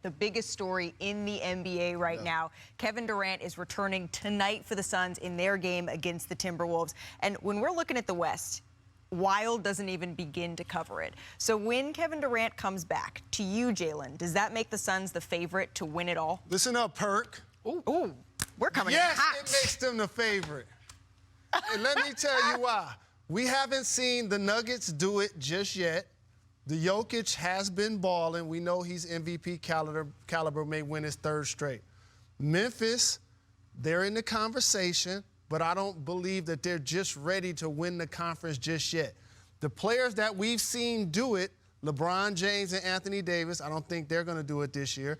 the biggest story in the NBA right now. Kevin Durant is returning tonight for the Suns in their game against the Timberwolves. And when we're looking at the West, Wild doesn't even begin to cover it. So when Kevin Durant comes back, to you, Jalen, does that make the Suns the favorite to win it all? Listen up, Perk. Ooh, we're coming in yes, hot. it makes them the favorite. And let me tell you why. We haven't seen the Nuggets do it just yet. The Jokic has been balling. We know he's MVP caliber, may win his third straight. Memphis, they're in the conversation, but I don't believe that they're just ready to win the conference just yet. The players that we've seen do it, LeBron James and Anthony Davis, I don't think they're going to do it this year.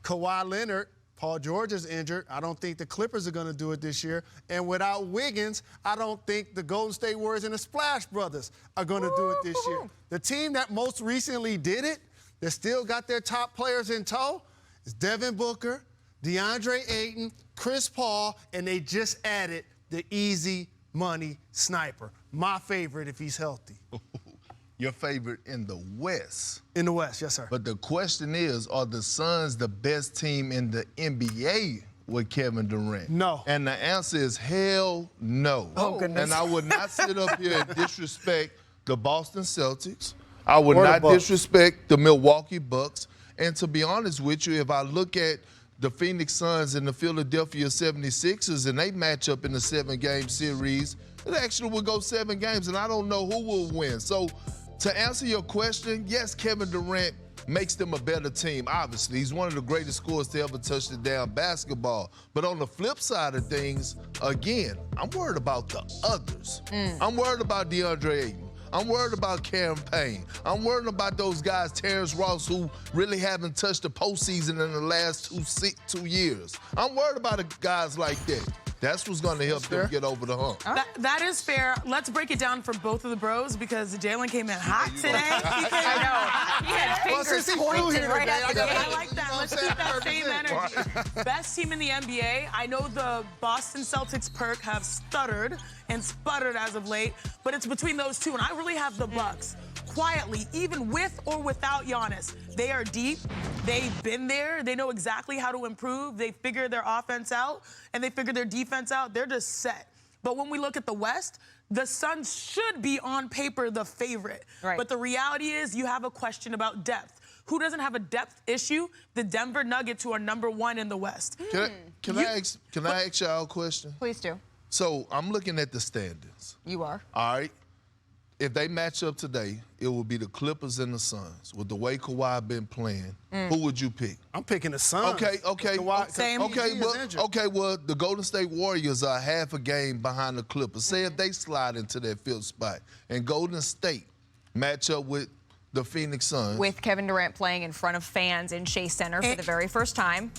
Kawhi Leonard, Paul George is injured. I don't think the Clippers are going to do it this year. And without Wiggins, I don't think the Golden State Warriors and the Splash Brothers are going to do it this year. The team that most recently did it, that still got their top players in tow, is Devin Booker, DeAndre Ayton, Chris Paul, and they just added the easy money sniper. My favorite if he's healthy. Your favorite in the West. In the West, yes, sir. But the question is, are the Suns the best team in the NBA with Kevin Durant? No. And the answer is hell no. Oh, goodness. And I would not sit up here and disrespect the Boston Celtics. I would not disrespect the Milwaukee Bucks. And to be honest with you, if I look at the Phoenix Suns and the Philadelphia 76ers and they match up in the 7-game series, it actually will go 7 games, and I don't know who will win. So to answer your question, yes, Kevin Durant makes them a better team, obviously. He's one of the greatest scorers to ever touch the damn basketball. But on the flip side of things, again, I'm worried about the others. I'm worried about DeAndre Ayton. I'm worried about Cameron Payne. I'm worried about those guys, Terrence Ross, who really haven't touched the postseason in the last 2 years. I'm worried about guys like that. That's what's going to help them get over the hump. That is fair. Let's break it down for both of the bros because Jalen came in hot today. I know. He had fingers pointed right at the game. I like that. Let's keep that same energy. Best team in the NBA. I know the Boston Celtics Perk have stuttered and sputtered as of late, but it's between those two, and I really have the Bucks. Quietly, even with or without Giannis, they are deep. They've been there. They know exactly how to improve. They figured their offense out, and they figured their defense out. They're just set. But when we look at the West, the Suns should be on paper the favorite. Right. But the reality is you have a question about depth. Who doesn't have a depth issue? The Denver Nuggets, who are #1 in the West. Can I ask y'all a question? Please do. So I'm looking at the standings. You are. All right. If they match up today, it will be the Clippers and the Suns. With the way Kawhi been playing, who would you pick? I'm picking the Suns. Okay. Same. Well, the Golden State Warriors are half a game behind the Clippers. Say if they slide into that 5th spot and Golden State match up with the Phoenix Suns. With Kevin Durant playing in front of fans in Chase Center for the very first time.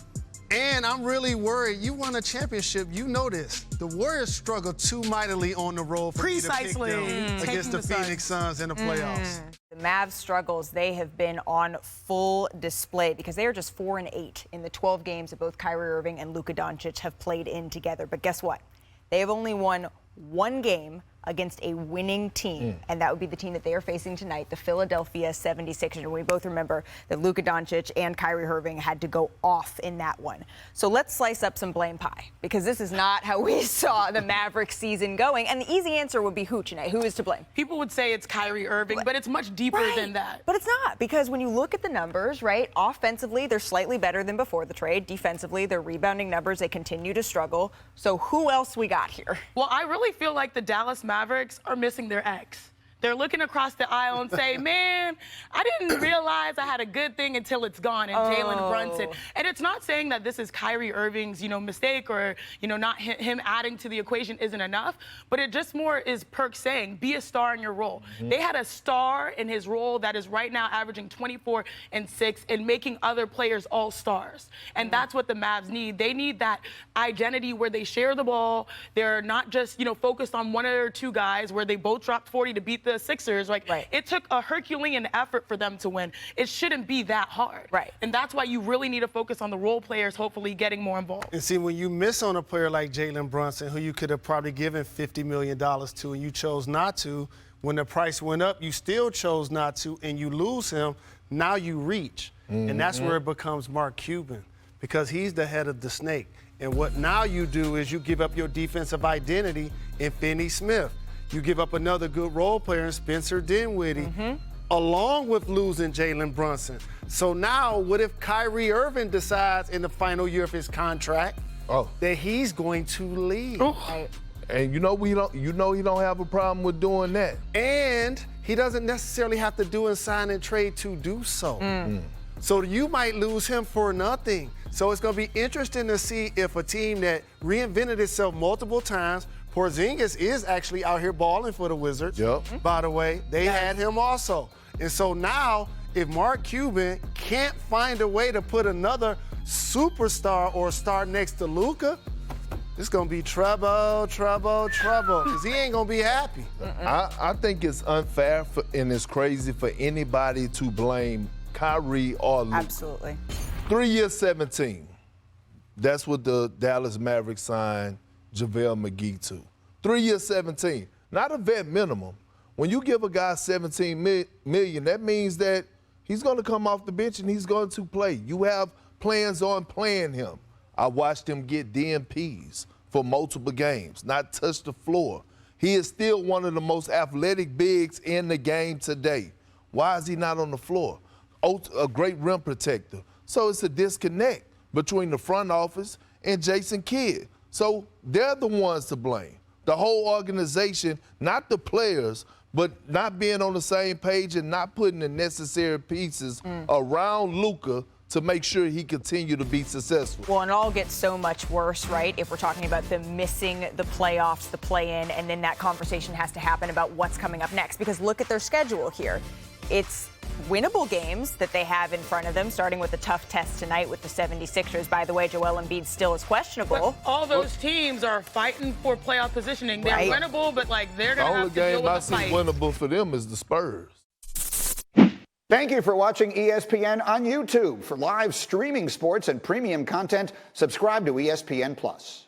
And I'm really worried. You won a championship. You know this. The Warriors struggle too mightily on the road for me to pick them against the Phoenix Suns in the playoffs. The Mavs' struggles, they have been on full display because they are just 4-8 in the 12 games that both Kyrie Irving and Luka Doncic have played in together. But guess what? They have only won 1 game against a winning team, and that would be the team that they are facing tonight, the Philadelphia 76ers. And we both remember that Luka Doncic and Kyrie Irving had to go off in that one. So let's slice up some blame pie, because this is not how we saw the Mavericks season going. And the easy answer would be who tonight? Who is to blame? People would say it's Kyrie Irving, but it's much deeper than that. But it's not, because when you look at the numbers, right, offensively, they're slightly better than before the trade. Defensively, their rebounding numbers, they continue to struggle. So who else we got here? Well, I really feel like the Dallas Mavericks are missing their ex. They're looking across the aisle and say, man, I didn't realize I had a good thing until it's gone, and Jalen Brunson. And it's not saying that this is Kyrie Irving's, mistake or, not him adding to the equation isn't enough, but it just more is Perk saying, be a star in your role. They had a star in his role that is right now averaging 24 and 6 and making other players all stars. And that's what the Mavs need. They need that identity where they share the ball. They're not just, focused on 1 or 2 guys where they both dropped 40 to beat the Sixers. It took a Herculean effort for them to win. It shouldn't be that hard. And that's why you really need to focus on the role players, hopefully getting more involved. And see, when you miss on a player like Jalen Brunson, who you could have probably given $50 million to, and you chose not to, when the price went up, you still chose not to, and you lose him, Now you reach. And that's where it becomes Mark Cuban, because he's the head of the snake. And what now you do is you give up your defensive identity in Finney Smith. You give up another good role player in Spencer Dinwiddie, along with losing Jalen Brunson. So now, what if Kyrie Irving decides in the final year of his contract that he's going to leave? And he don't have a problem with doing that. And he doesn't necessarily have to do a sign and trade to do so. So you might lose him for nothing. So it's going to be interesting to see if a team that reinvented itself multiple times, Porzingis is actually out here balling for the Wizards, by the way. They had him also. And so now, if Mark Cuban can't find a way to put another superstar or star next to Luka, it's going to be trouble, because he ain't going to be happy. I think it's unfair and it's crazy for anybody to blame Kyrie or Luka. Absolutely. 3 years, 17. That's what the Dallas Mavericks signed JaVale McGee to. 3 years, 17. Not a vet minimum. When you give a guy $17 million, that means that he's going to come off the bench and he's going to play. You have plans on playing him. I watched him get DNPs for multiple games, not touch the floor. He is still one of the most athletic bigs in the game today. Why is he not on the floor? A great rim protector. So it's a disconnect between the front office and Jason Kidd. So they're the ones to blame. The whole organization, not the players, but not being on the same page and not putting the necessary pieces around Luka to make sure he continue to be successful. Well, and it all gets so much worse, right, if we're talking about them missing the playoffs, the play-in, and then that conversation has to happen about what's coming up next. Because look at their schedule here. It's winnable games that they have in front of them, starting with a tough test tonight with the 76ers. By the way, Joel Embiid still is questionable. But all those teams are fighting for playoff positioning. They're winnable, but, they're going to have to deal with the fight. The only game I see winnable for them is the Spurs. Thank you for watching ESPN on YouTube. For live streaming sports and premium content, subscribe to ESPN+.